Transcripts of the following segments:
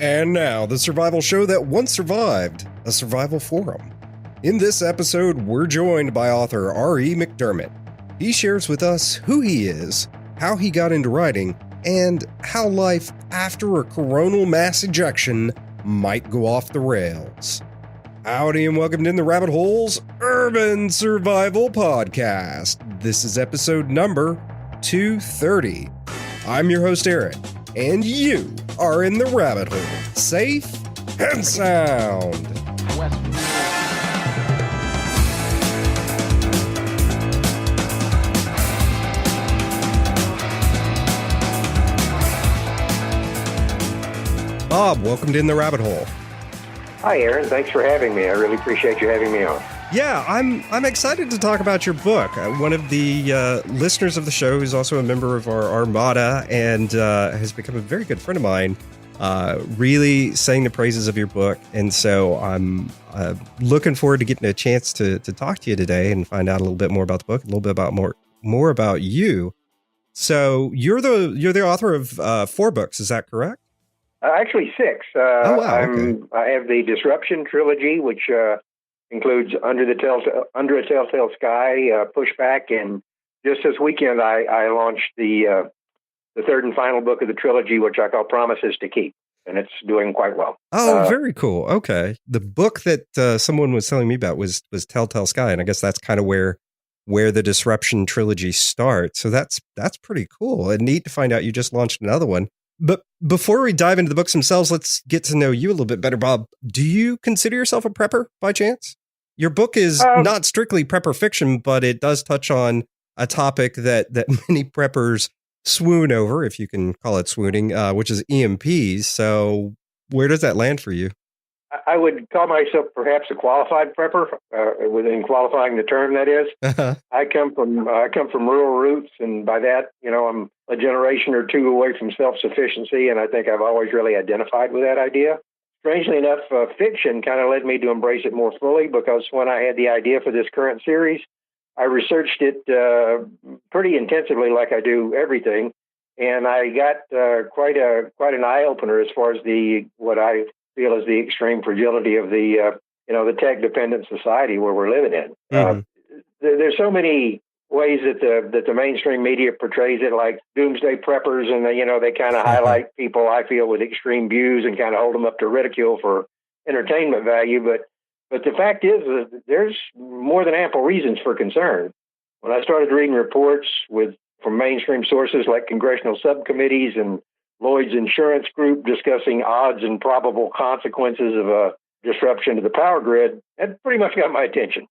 And now, the survival show that once survived, a survival forum. In this episode, we're joined by author RE McDermott. He shares with us who he is, how he got into writing, and how life after a coronal mass ejection might go off the rails. Howdy and welcome to In the Rabbit Hole's Urban Survival Podcast. This is episode number 230. I'm your host, Aaron, and you are in the rabbit hole, safe and sound. Bob, welcome to In the Rabbit Hole. Hi, Aaron. Thanks for having me. I really appreciate you having me on. Yeah, I'm excited to talk about your book. One of the listeners of the show is also a member of our armada and has become a very good friend of mine, really saying the praises of your book. And so I'm looking forward to getting a chance to talk to you today and find out a little bit more about the book, a little bit about more about you. So you're the author of 4 books, is that correct? Actually, 6. Oh, wow. Okay. I have the Disruption trilogy, which includes Under a Telltale Sky, Pushback, and just this weekend I launched the third and final book of the trilogy, which I call Promises to Keep, and it's doing quite well. Oh, very cool. Okay. The book that someone was telling me about was Telltale Sky, and I guess that's kind of where the Disruption trilogy starts. So that's pretty cool and neat to find out you just launched another one. But before we dive into the books themselves, let's get to know you a little bit better, Bob. Do you consider yourself a prepper by chance? Your book is not strictly prepper fiction, but it does touch on a topic that many preppers swoon over, if you can call it swooning, which is EMPs. So where does that land for you? I would call myself perhaps a qualified prepper, within qualifying the term, that is. Uh-huh. I come from rural roots, and by that, I'm a generation or two away from self-sufficiency, and I think I've always really identified with that idea. Strangely enough, fiction kind of led me to embrace it more fully, because when I had the idea for this current series, I researched it pretty intensively, like I do everything, and I got quite an eye-opener as far as what I feel is the extreme fragility of the tech-dependent society where we're living in. Mm-hmm. There's so many ways that the mainstream media portrays it, like doomsday preppers, and they kind of highlight people, I feel, with extreme views and kind of hold them up to ridicule for entertainment value. But the fact is that there's more than ample reasons for concern. When I started reading reports from mainstream sources like congressional subcommittees and Lloyd's Insurance Group discussing odds and probable consequences of a disruption to the power grid, that pretty much got my attention.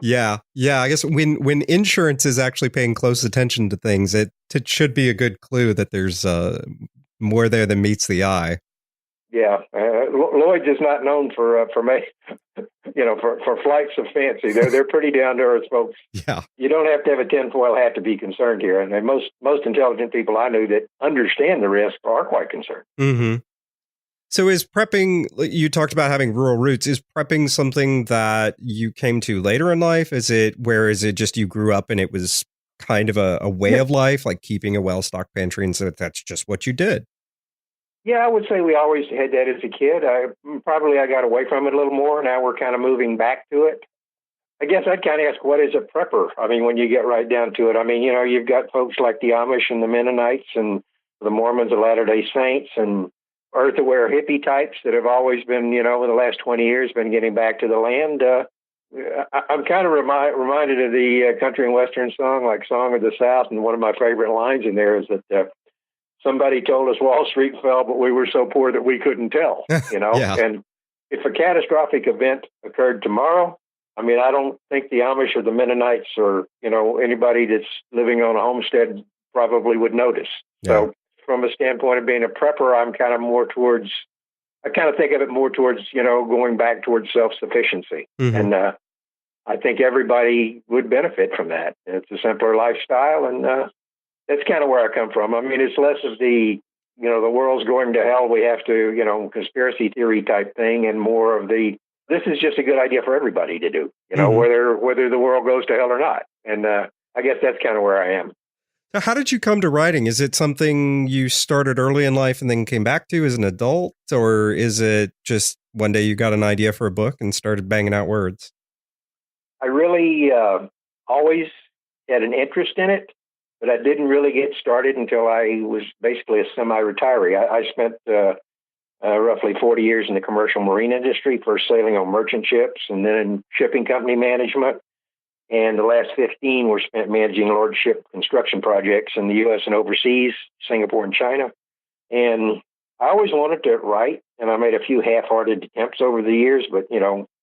Yeah. I guess when insurance is actually paying close attention to things, it should be a good clue that there's more there than meets the eye. Yeah, Lloyd's is not known for flights of fancy. They're pretty down to earth folks. Yeah, you don't have to have a tinfoil hat to be concerned here, and most intelligent people I knew that understand the risk are quite concerned. Mm-hmm. So is prepping, you talked about having rural roots, is prepping something that you came to later in life? Is it just you grew up and it was kind of a way of life, like keeping a well-stocked pantry, and so that's just what you did? Yeah, I would say we always had that as a kid. I got away from it a little more. Now we're kind of moving back to it. I guess I'd kind of ask, what is a prepper? I mean, when you get right down to it, I mean, you've got folks like the Amish and the Mennonites and the Mormons, the Latter-day Saints, and earth-aware hippie types that have always been, in the last 20 years, been getting back to the land. I'm kind of reminded of the country and western song, like Song of the South, and one of my favorite lines in there is that somebody told us Wall Street fell, but we were so poor that we couldn't tell, Yeah. And if a catastrophic event occurred tomorrow, I mean, I don't think the Amish or the Mennonites or, anybody that's living on a homestead probably would notice. Yeah. So from a standpoint of being a prepper, I kind of think of it more towards, going back towards self-sufficiency. Mm-hmm. And I think everybody would benefit from that. It's a simpler lifestyle, and that's kind of where I come from. I mean, it's less of the world's going to hell, we have to, conspiracy theory type thing, and more of this is just a good idea for everybody to do, Mm-hmm. whether the world goes to hell or not. And I guess that's kind of where I am. So how did you come to writing? Is it something you started early in life and then came back to as an adult? Or is it just one day you got an idea for a book and started banging out words? I really always had an interest in it, but I didn't really get started until I was basically a semi-retiree. I spent roughly 40 years in the commercial marine industry, first sailing on merchant ships and then in shipping company management. And the last 15 were spent managing large ship construction projects in the U.S. and overseas, Singapore and China. And I always wanted to write, and I made a few half-hearted attempts over the years, but,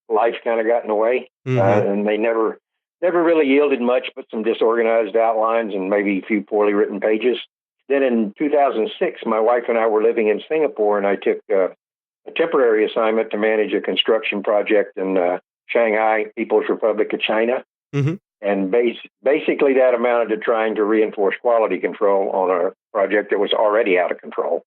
life kind of got in the way, and they never really yielded much but some disorganized outlines and maybe a few poorly written pages. Then in 2006, my wife and I were living in Singapore, and I took a temporary assignment to manage a construction project in Shanghai, People's Republic of China. Mm-hmm. And basically that amounted to trying to reinforce quality control on a project that was already out of control.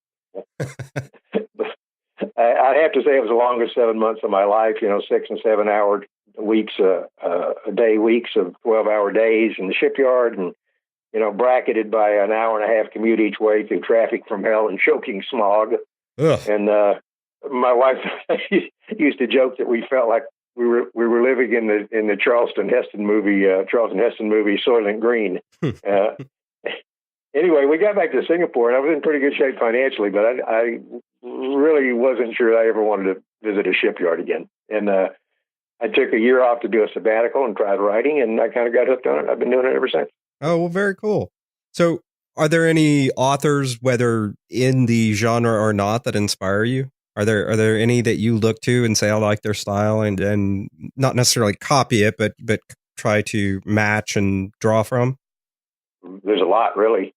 I have to say it was the longest 7 months of my life, 6 and 7 hour weeks, a day weeks of 12-hour days in the shipyard and, bracketed by an hour and a half commute each way through traffic from hell and choking smog. Ugh. And my wife used to joke that we felt like we were living in the Charlton Heston movie, Soylent Green. Anyway, we got back to Singapore, and I was in pretty good shape financially, but I really wasn't sure I ever wanted to visit a shipyard again. And I took a year off to do a sabbatical and tried writing, and I kind of got hooked on it. I've been doing it ever since. Oh, well, very cool. So are there any authors, whether in the genre or not, that inspire you? Are there any that you look to and say, I like their style and not necessarily copy it, but try to match and draw from? There's a lot, really.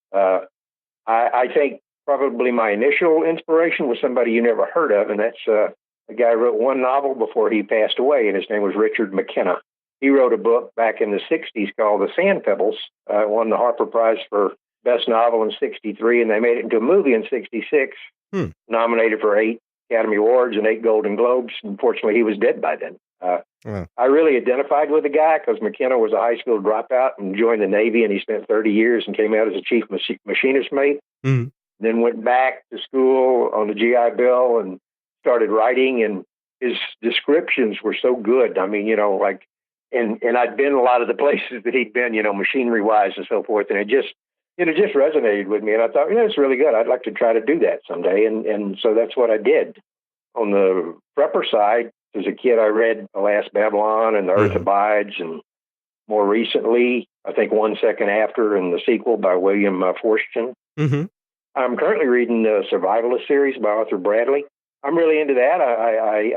I think probably my initial inspiration was somebody you never heard of, and that's a guy who wrote one novel before he passed away, and his name was Richard McKenna. He wrote a book back in the 60s called The Sand Pebbles, won the Harper Prize for Best Novel in 63, and they made it into a movie in 66, nominated for 8 Academy Awards and 8 Golden Globes. Unfortunately, he was dead by then. I really identified with the guy because McKenna was a high school dropout and joined the Navy, and he spent 30 years and came out as a chief machinist mate. Then went back to school on the GI Bill and started writing, and his descriptions were so good. I mean, and I'd been a lot of the places that he'd been, machinery wise and so forth, and it just resonated with me. And I thought, it's really good. I'd like to try to do that someday. And so that's what I did. On the prepper side, as a kid, I read The Last Babylon and The Earth Abides, and more recently, I think 1 Second After and the sequel by William Forstchen. I'm currently reading the Survivalist series by Arthur Bradley. I'm really into that.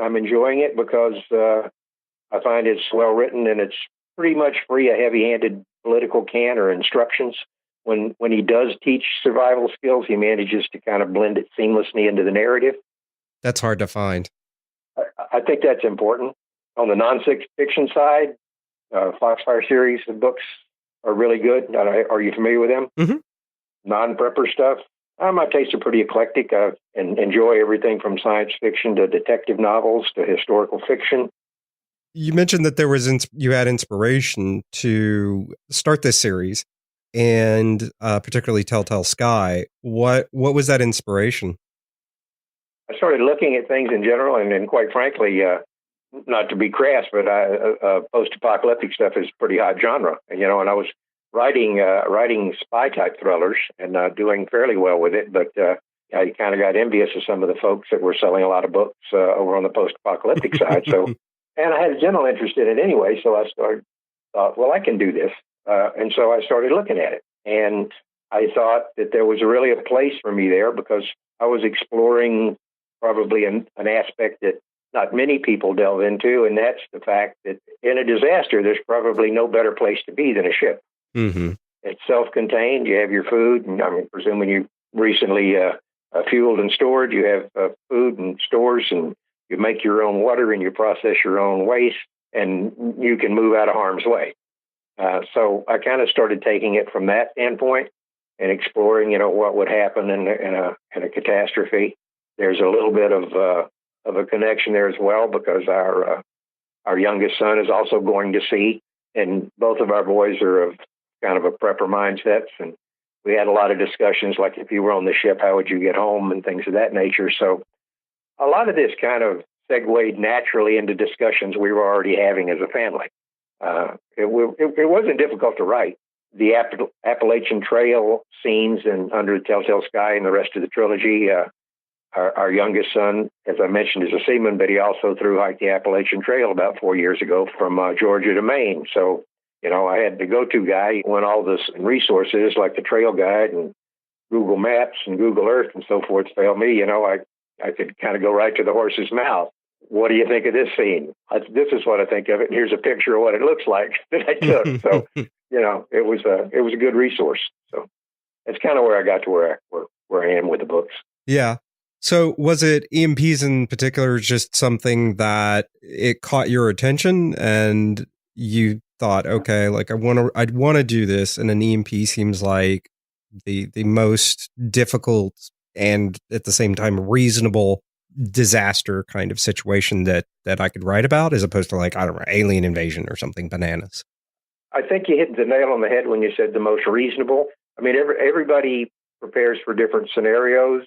I'm enjoying it because I find it's well written, and it's pretty much free of heavy-handed political cant or instructions. When he does teach survival skills, he manages to kind of blend it seamlessly into the narrative. That's hard to find. I think that's important. On the nonfiction side, Foxfire series of books are really good. Are you familiar with them? Non-prepper stuff. My tastes are pretty eclectic. I enjoy everything from science fiction to detective novels to historical fiction. You mentioned that you had inspiration to start this series, and particularly Telltale Sky. What was that inspiration? I started looking at things in general, and quite frankly, not to be crass, but post-apocalyptic stuff is pretty hot genre. And I was writing spy-type thrillers and doing fairly well with it, but I kind of got envious of some of the folks that were selling a lot of books over on the post-apocalyptic side. So, and I had a general interest in it anyway, so I thought, well, I can do this. And so I started looking at it. And I thought that there was really a place for me there because I was exploring probably an aspect that not many people delve into, and that's the fact that in a disaster, there's probably no better place to be than a ship. It's self-contained. You have your food, and I'm presuming you recently fueled and stored. You have food and stores, and you make your own water, and you process your own waste, and you can move out of harm's way. So I kind of started taking it from that standpoint and exploring, what would happen in a catastrophe. There's a little bit of a connection there as well because our youngest son is also going to sea, and both of our boys are of kind of a prepper mindsets, and we had a lot of discussions, like if you were on the ship, how would you get home and things of that nature. So a lot of this kind of segued naturally into discussions we were already having as a family. It wasn't difficult to write. The Appalachian Trail scenes and Under the Telltale Sky and the rest of the trilogy, our youngest son, as I mentioned, is a seaman, but he also thru-hiked the Appalachian Trail about 4 years ago from Georgia to Maine. So, I had the go-to guy when all this resources like the Trail Guide and Google Maps and Google Earth and so forth failed me. I could kind of go right to the horse's mouth. What do you think of this scene? This is what I think of it. And here's a picture of what it looks like that I took. So, it was a good resource. So that's kind of where I got to where I am with the books. Yeah. So was it EMPs in particular just something that it caught your attention and you thought, okay, like I'd want to do this, and an EMP seems like the most difficult and at the same time reasonable disaster kind of situation that I could write about, as opposed to like, I don't know, alien invasion or something bananas? I think you hit the nail on the head when you said the most reasonable. I mean, everybody prepares for different scenarios.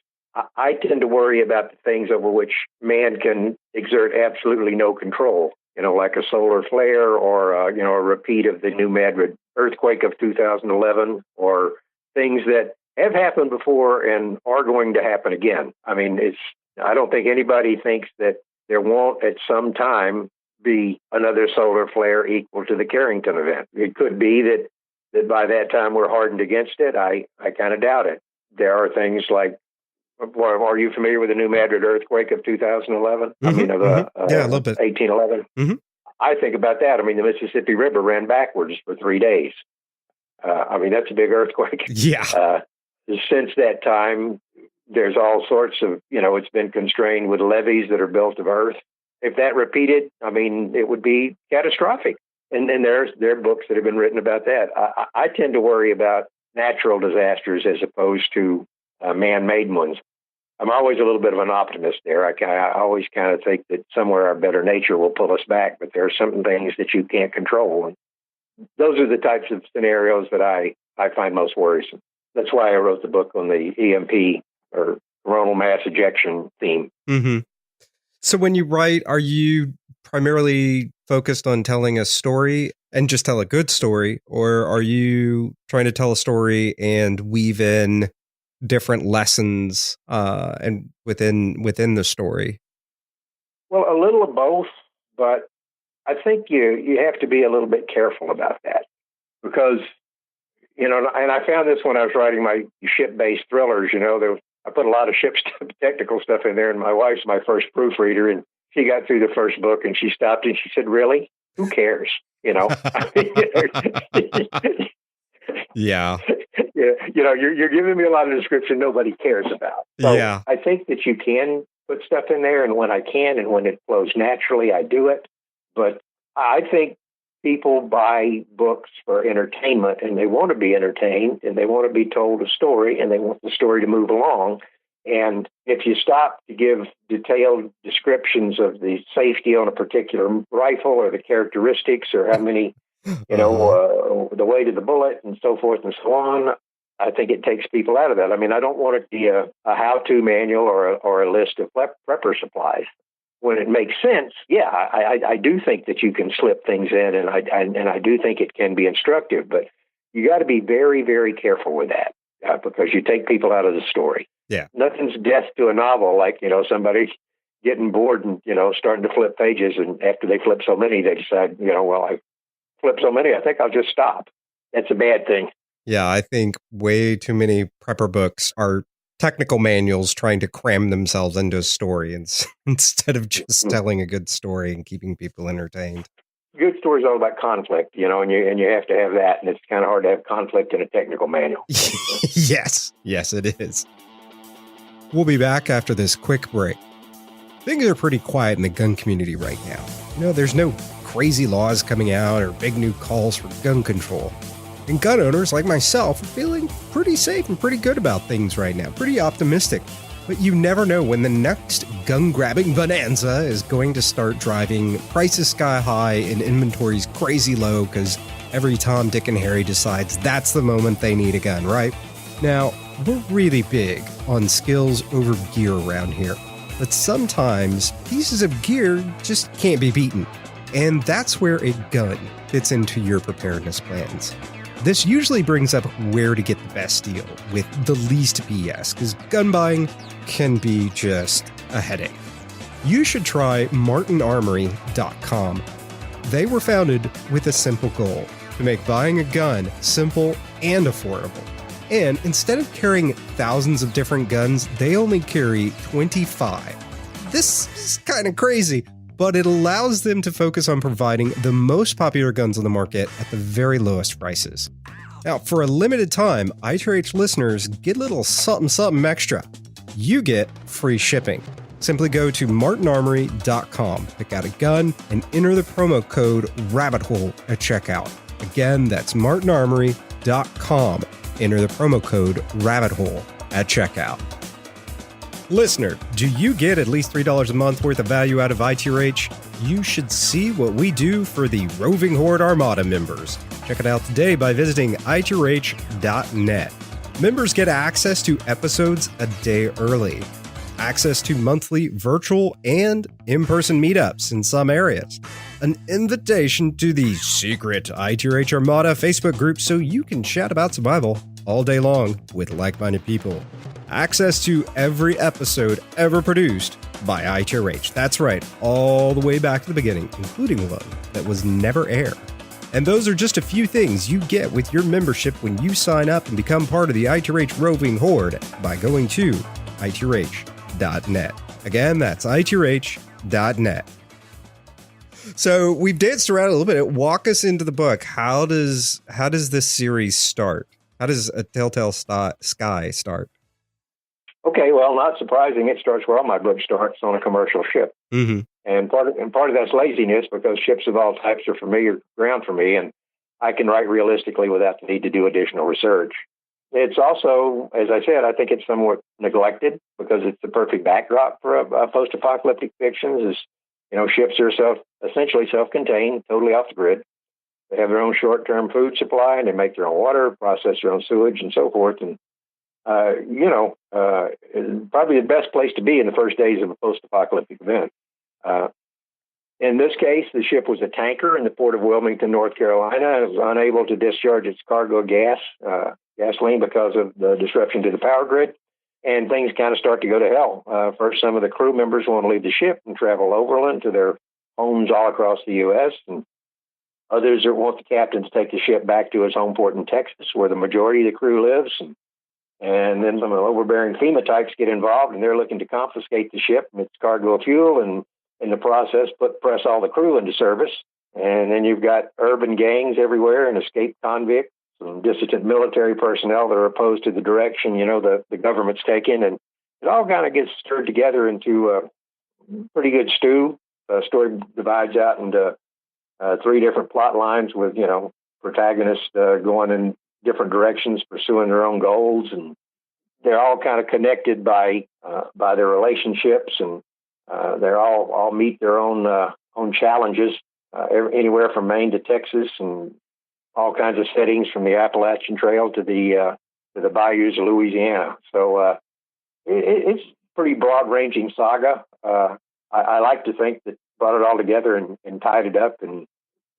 I tend to worry about the things over which man can exert absolutely no control, like a solar flare or, a repeat of the New Madrid earthquake of 2011, or things that have happened before and are going to happen again. I mean, I don't think anybody thinks that there won't at some time be another solar flare equal to the Carrington event. It could be that by that time we're hardened against it. I kind of doubt it. There are things like, are you familiar with the New Madrid earthquake of 2011? Mm-hmm, I mean, of yeah, a little bit. 1811. Mm-hmm. I think about that. I mean, the Mississippi River ran backwards for 3 days. That's a big earthquake. Yeah. Since that time, there's all sorts of, it's been constrained with levees that are built of earth. If that repeated, it would be catastrophic. And there are books that have been written about that. I tend to worry about natural disasters as opposed to man-made ones. I'm always a little bit of an optimist there. I always kind of think that somewhere our better nature will pull us back, but there are some things that you can't control. And those are the types of scenarios that I find most worrisome. That's why I wrote the book on the EMP, or coronal mass ejection theme. Mm-hmm. So when you write, are you primarily focused on telling a story and just tell a good story, or are you trying to tell a story and weave in different lessons and within the story? Well, a little of both, but I think you have to be a little bit careful about that, because and I found this when I was writing my ship-based thrillers. I put a lot of ship stuff, technical stuff in there, and my wife's my first proofreader, and she got through the first book and she stopped and she said, "Really? Who cares?" Yeah. You're giving me a lot of description nobody cares about. So yeah. I think that you can put stuff in there, and when I can and when it flows naturally, I do it. But I think people buy books for entertainment, and they want to be entertained, and they want to be told a story, and they want the story to move along. And if you stop to give detailed descriptions of the safety on a particular rifle, or the characteristics, or how many, the weight of the bullet and so forth and so on, I think it takes people out of that. I don't want it to be a how-to manual or a list of prepper supplies. When it makes sense, yeah, I do think that you can slip things in, and I do think it can be instructive, but you got to be very, very careful with that because you take people out of the story. Yeah, nothing's death to a novel like somebody getting bored and starting to flip pages, and after they flip so many, they decide I flipped so many, I think I'll just stop. That's a bad thing. Yeah, I think way too many prepper books are technical manuals trying to cram themselves into a story instead of just telling a good story and keeping people entertained. Good story is all about conflict, and you have to have that, and it's kind of hard to have conflict in a technical manual. Yes, it is. We'll be back after this quick break. Things are pretty quiet in the gun community right now. There's no crazy laws coming out or big new calls for gun control. And gun owners like myself are feeling pretty safe and pretty good about things right now, pretty optimistic. But you never know when the next gun-grabbing bonanza is going to start driving prices sky high and inventories crazy low because every Tom, Dick, and Harry decides that's the moment they need a gun, right? Now, we're really big on skills over gear around here, but sometimes pieces of gear just can't be beaten. And that's where a gun fits into your preparedness plans. This usually brings up where to get the best deal with the least BS, because gun buying can be just a headache. You should try martinarmory.com. They were founded with a simple goal: to make buying a gun simple and affordable. And instead of carrying thousands of different guns, they only carry 25. This is kind of crazy, but it allows them to focus on providing the most popular guns on the market at the very lowest prices. Now, for a limited time, I2RH listeners get a little something extra. You get free shipping. Simply go to martinarmory.com, pick out a gun, and enter the promo code RABBITHOLE at checkout. Again, that's martinarmory.com. Enter the promo code RABBITHOLE at checkout. Listener, do you get at least $3 a month worth of value out of I2RH? You should see what we do for the Roving Horde Armada members. Check it out today by visiting i2rh.net. Members get access to episodes a day early, access to monthly virtual and in-person meetups in some areas, an invitation to the secret I2RH Armada Facebook group so you can chat about survival all day long with like-minded people, access to every episode ever produced by I2RH. That's right, all the way back to the beginning, including one that was never aired. And those are just a few things you get with your membership when you sign up and become part of the I2RH Roving Horde by going to i2rh.net. Again, that's i2rh.net. So we've danced around a little bit. Walk us into the book. How does this series start? How does A Telltale Sky start? Okay, well, not surprising. It starts where all my books starts, on a commercial ship. Mm-hmm. And part of that's laziness, because ships of all types are familiar ground for me, and I can write realistically without the need to do additional research. It's also, as I said, I think it's somewhat neglected because it's the perfect backdrop for a post-apocalyptic fiction. Ships are essentially self-contained, totally off the grid. They have their own short-term food supply, and they make their own water, process their own sewage, and so forth. And probably the best place to be in the first days of a post-apocalyptic event. In this case, the ship was a tanker in the port of Wilmington, North Carolina, and was unable to discharge its cargo of gasoline because of the disruption to the power grid. And things kind of start to go to hell. First, some of the crew members want to leave the ship and travel overland to their homes all across the U.S., and others want the captain to take the ship back to his home port in Texas, where the majority of the crew lives. And then some of the overbearing FEMA types get involved, and they're looking to confiscate the ship and its cargo of fuel, and in the process, press all the crew into service. And then you've got urban gangs everywhere and escaped convicts and dissident military personnel that are opposed to the direction, the government's taking. And it all kind of gets stirred together into a pretty good stew. The story divides out into three different plot lines with, protagonists going in different directions, pursuing their own goals. And they're all kind of connected by their relationships, and they all meet their own challenges, anywhere from Maine to Texas, and all kinds of settings from the Appalachian Trail to the bayous of Louisiana. So it's a pretty broad-ranging saga. I like to think that brought it all together and tied it up, and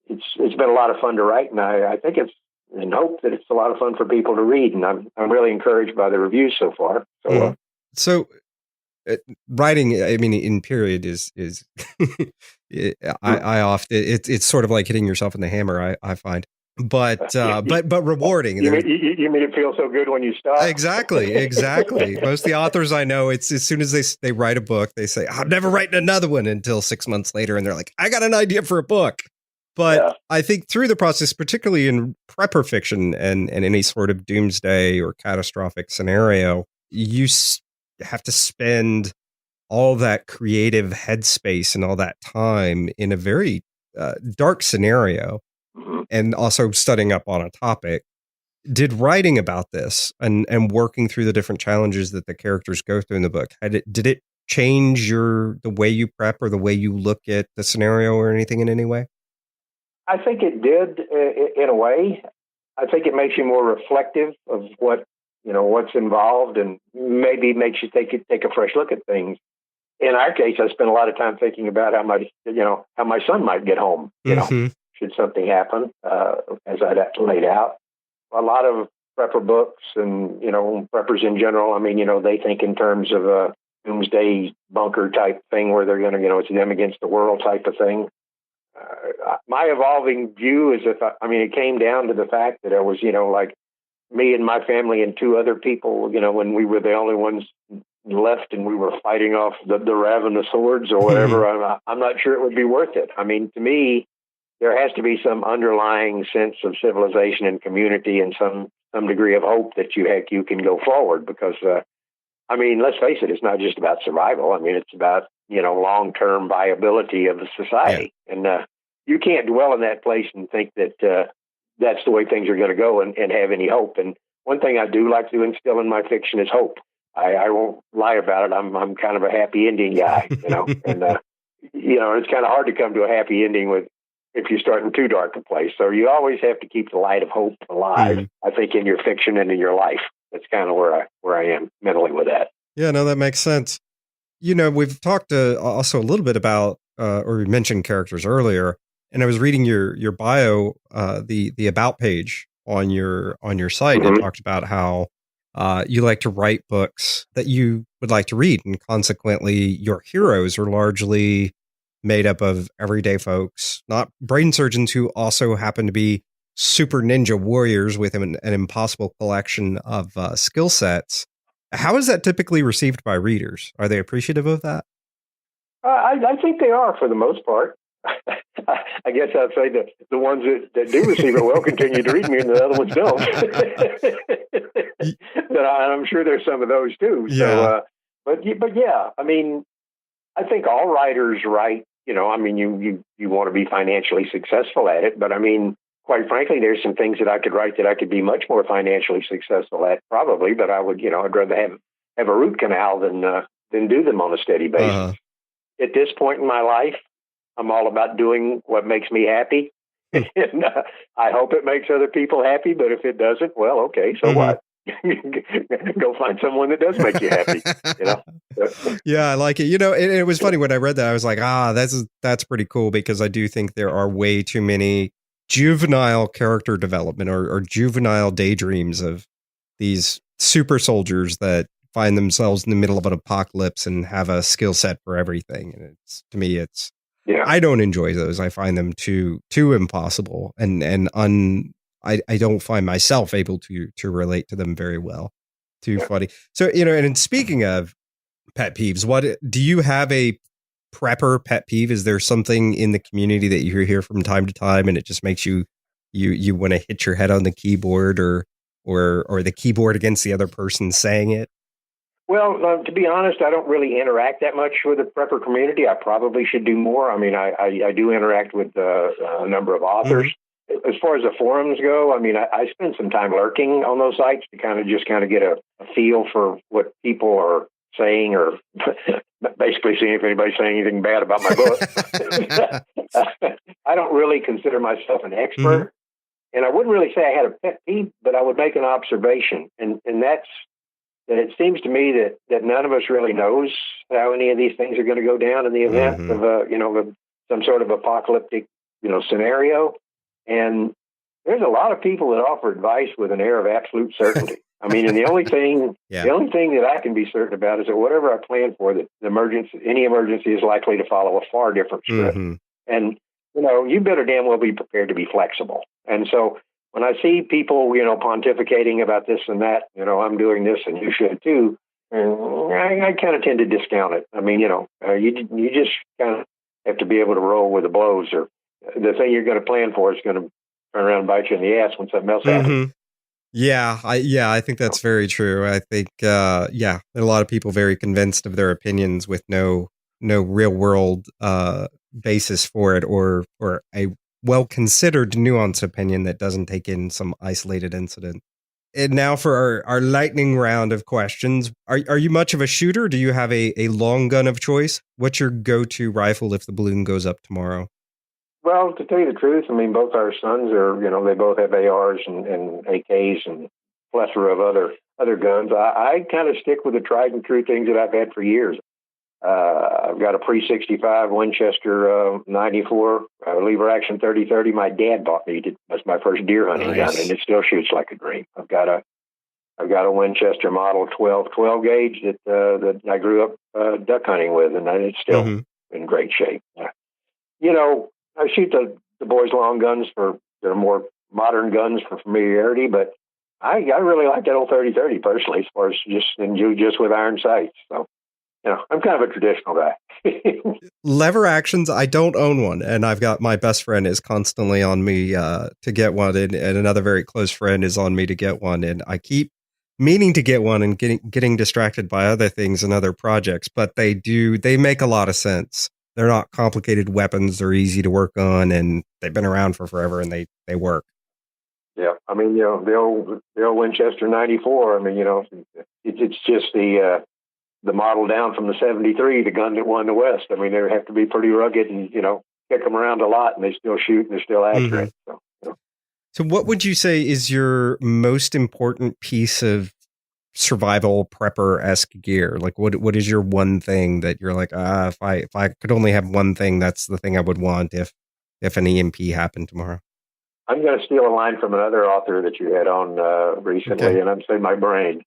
it's been a lot of fun to write, and I think it's and hope that it's a lot of fun for people to read, and I'm really encouraged by the reviews so far. So writing, I mean, in period is I often it's sort of like hitting yourself in the hammer. I find, but rewarding. You made it feel so good when you stop. Exactly. Most of the authors I know, it's as soon as they write a book, they say, "I'm never writing another one," until 6 months later, and they're like, "I got an idea for a book." But yeah. I think through the process, particularly in prepper fiction and any sort of doomsday or catastrophic scenario, you have to spend all that creative headspace and all that time in a very dark scenario, mm-hmm. and also studying up on a topic. Did writing about this and working through the different challenges that the characters go through in the book, did it change the way you prep or the way you look at the scenario or anything in any way? I think it did in a way. I think it makes you more reflective of what what's involved, and maybe makes you take a fresh look at things. In our case, I spent a lot of time thinking about how my son might get home, should something happen, as I'd laid out. A lot of prepper books and, preppers in general, I mean, they think in terms of a doomsday bunker type thing where they're going to, it's them against the world type of thing. My evolving view is it came down to the fact that I was, like me and my family and two other people, when we were the only ones left and we were fighting off the ravenous hordes or whatever, I'm not sure it would be worth it. I mean, to me, there has to be some underlying sense of civilization and community and some degree of hope that you can go forward because, let's face it, it's not just about survival. I mean, it's about, long-term viability of the society. Yeah. And you can't dwell in that place and think that that's the way things are going to go and have any hope. And one thing I do like to instill in my fiction is hope. I won't lie about it. I'm kind of a happy ending guy, and it's kind of hard to come to a happy ending if you start in too dark a place. So you always have to keep the light of hope alive, I think, in your fiction and in your life. That's kind of where I am mentally with that. Yeah, no, that makes sense. We've talked also a little bit about, or we mentioned characters earlier, and I was reading your bio, the about page on your site, and it talked about how you like to write books that you would like to read, and consequently, your heroes are largely made up of everyday folks, not brain surgeons who also happen to be super ninja warriors with an impossible collection of skill sets. How is that typically received by readers? Are they appreciative of that? I think they are for the most part. I guess I'd say that the ones that do receive it well continue to read me, and the other ones don't. But I'm sure there's some of those too. Yeah. So, but yeah, I mean, I think all writers write. You want to be financially successful at it, but I mean, quite frankly, there's some things that I could write that I could be much more financially successful at, probably. But I would, I'd rather have a root canal than do them on a steady basis. At this point in my life, I'm all about doing what makes me happy. And I hope it makes other people happy, but if it doesn't, well, okay, so what? Go find someone that does make you happy, Yeah, I like it. It was funny when I read that. I was like, that's pretty cool, because I do think there are way too many juvenile character development or juvenile daydreams of these super soldiers that find themselves in the middle of an apocalypse and have a skill set for everything. And to me, I don't enjoy those. I find them too impossible, and I don't find myself able to relate to them very well. Too funny. So, and speaking of pet peeves, what do you have a prepper pet peeve? Is there something in the community that you hear from time to time and it just makes you want to hit your head on the keyboard or the keyboard against the other person saying it? Well, to be honest, I don't really interact that much with the prepper community. I probably should do more. I mean, I do interact with a number of authors. As far as the forums go, I mean, I spend some time lurking on those sites to kind of get a feel for what people are saying, or basically seeing if anybody's saying anything bad about my book. I don't really consider myself an expert, and I wouldn't really say I had a pet peeve, but I would make an observation, and that's that it seems to me that none of us really knows how any of these things are going to go down in the event of some sort of apocalyptic scenario. And there's a lot of people that offer advice with an air of absolute certainty. I mean, and the only thing that I can be certain about is that whatever I plan for, that any emergency is likely to follow a far different script. And you better damn well be prepared to be flexible. And so when I see people, pontificating about this and that, I'm doing this and you should too, I kind of tend to discount it. I mean, you just kind of have to be able to roll with the blows, or the thing you're going to plan for is going to turn around and bite you in the ass when something else happens. Yeah, I think that's very true. I think, there are a lot of people very convinced of their opinions with no real world basis for it, or a well-considered, nuanced opinion that doesn't take in some isolated incident. And now for our lightning round of questions. Are you much of a shooter? Do you have a long gun of choice? What's your go-to rifle if the balloon goes up tomorrow? Well, to tell you the truth, I mean, both our sons are, they both have ARs and AKs and plethora of other other guns. I kind of stick with the tried and true things that I've had for years. I've got a pre-65 Winchester 94 lever action 30-30. My dad bought me. That's my first deer hunting gun, and it still shoots like a dream. I've got a Winchester model 12 gauge that I grew up duck hunting with, and it's still in great shape. You know, I shoot the boys' long guns they're more modern guns for familiarity, but I really like that old 30-30 personally, as far as just with iron sights. So, you know, I'm kind of a traditional guy. Lever actions, I don't own one, and I've got my best friend is constantly on me to get one, and another very close friend is on me to get one, and I keep meaning to get one and getting distracted by other things and other projects, but they make a lot of sense. They're not complicated weapons. They're easy to work on, and they've been around for forever, and they work. Yeah, I mean, you know, the old Winchester 94. I mean, you know, it's just the model down from the 73, the gun that won the West. I mean, they have to be pretty rugged, and you know, kick them around a lot, and they still shoot, and they're still accurate. So, you know. So, what would you say is your most important piece of survival prepper-esque gear? Like, what is your one thing that you're like, if I could only have one thing, that's the thing I would want if an EMP happened tomorrow? I'm going to steal a line from another author that you had on recently, and I'm saying my brain.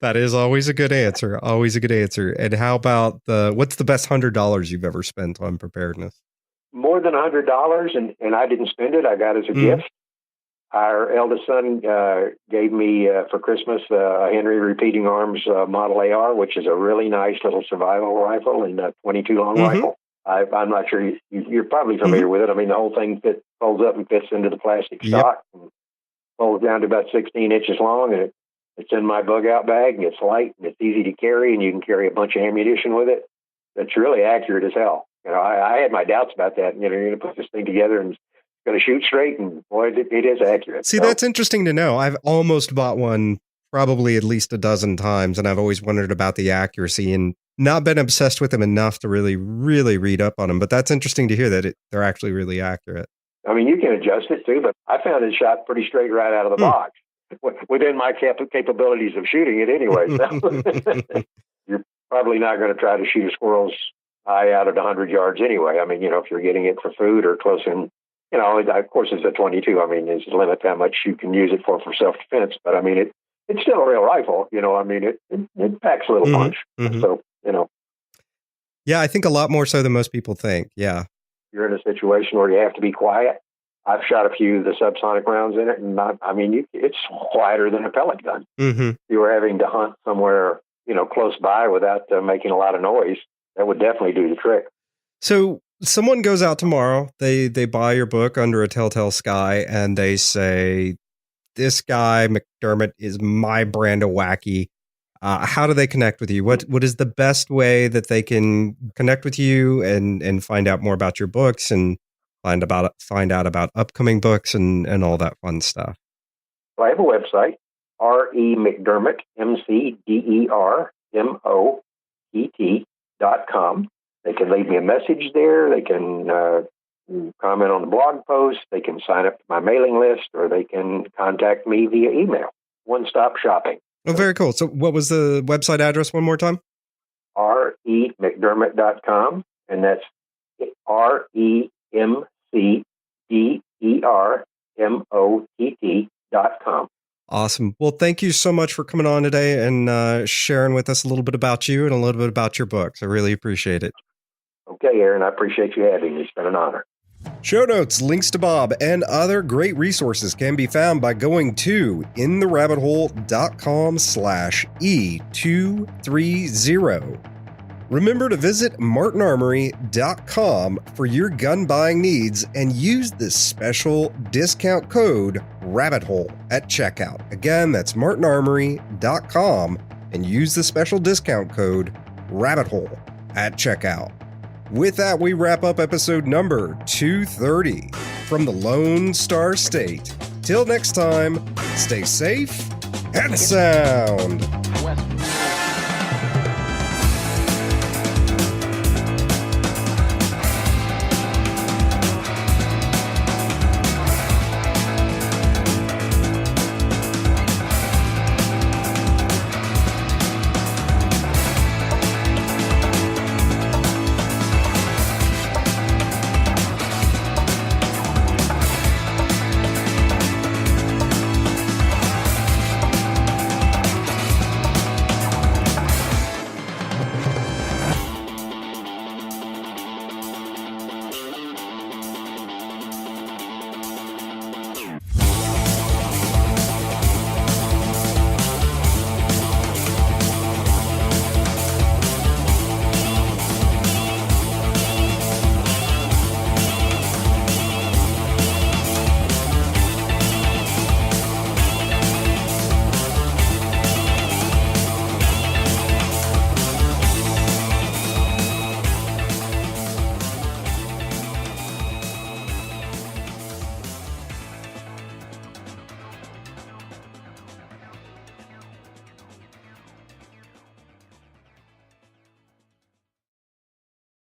That is always a good answer. Always a good answer. And how about what's the best $100 you've ever spent on preparedness? More than $100, and I didn't spend it. I got it as a gift. Our eldest son gave me for Christmas a Henry Repeating Arms Model AR, which is a really nice little survival rifle and a 22 long rifle. I'm not sure you're probably familiar with it. I mean, the whole thing folds up and fits into the plastic stock, and folds down to about 16 inches long, and it's in my bug out bag, and it's light, and it's easy to carry, and you can carry a bunch of ammunition with it. It's really accurate as hell. You know, I had my doubts about that. You know, you're going to put this thing together and it's going to shoot straight, and boy, it is accurate. See, that's interesting to know. I've almost bought one probably at least a dozen times, and I've always wondered about the accuracy and not been obsessed with them enough to really, really read up on them. But that's interesting to hear that they're actually really accurate. I mean, you can adjust it too, but I found it shot pretty straight right out of the box within my capabilities of shooting it anyway. So you're probably not going to try to shoot a squirrel's eye out at 100 yards anyway. I mean, you know, if you're getting it for food or close in, you know, of course it's a 22. I mean, there's a limit to how much you can use it for self-defense, but I mean, it's still a real rifle. You know, I mean, it packs a little punch. So, you know. Yeah, I think a lot more so than most people think. Yeah. You're in a situation where you have to be quiet. I've shot a few of the subsonic rounds in it, and it's quieter than a pellet gun. You were having to hunt somewhere, you know, close by without making a lot of noise. That would definitely do the trick. So someone goes out tomorrow, they buy your book Under a Telltale Sky, and they say, this guy, McDermott, is my brand of wacky. How do they connect with you? What is the best way that they can connect with you and find out more about your books and find out about upcoming books and all that fun stuff? Well, I have a website, RE McDermott, McDermott.com. They can leave me a message there. They can comment on the blog post. They can sign up to my mailing list, or they can contact me via email. One-stop shopping. Oh, very cool. So what was the website address one more time? REMcDermott.com, and that's REMCDERMOTT.com. Awesome. Well, thank you so much for coming on today and sharing with us a little bit about you and a little bit about your books. I really appreciate it. Okay, Aaron, I appreciate you having me. It's been an honor. Show notes, links to Bob, and other great resources can be found by going to intherabbithole.com/E230. Remember to visit martinarmory.com for your gun buying needs and use the special discount code RABBITHOLE at checkout. Again, that's martinarmory.com and use the special discount code RABBITHOLE at checkout. With that, we wrap up episode number 230 from the Lone Star State. Till next time, stay safe and sound.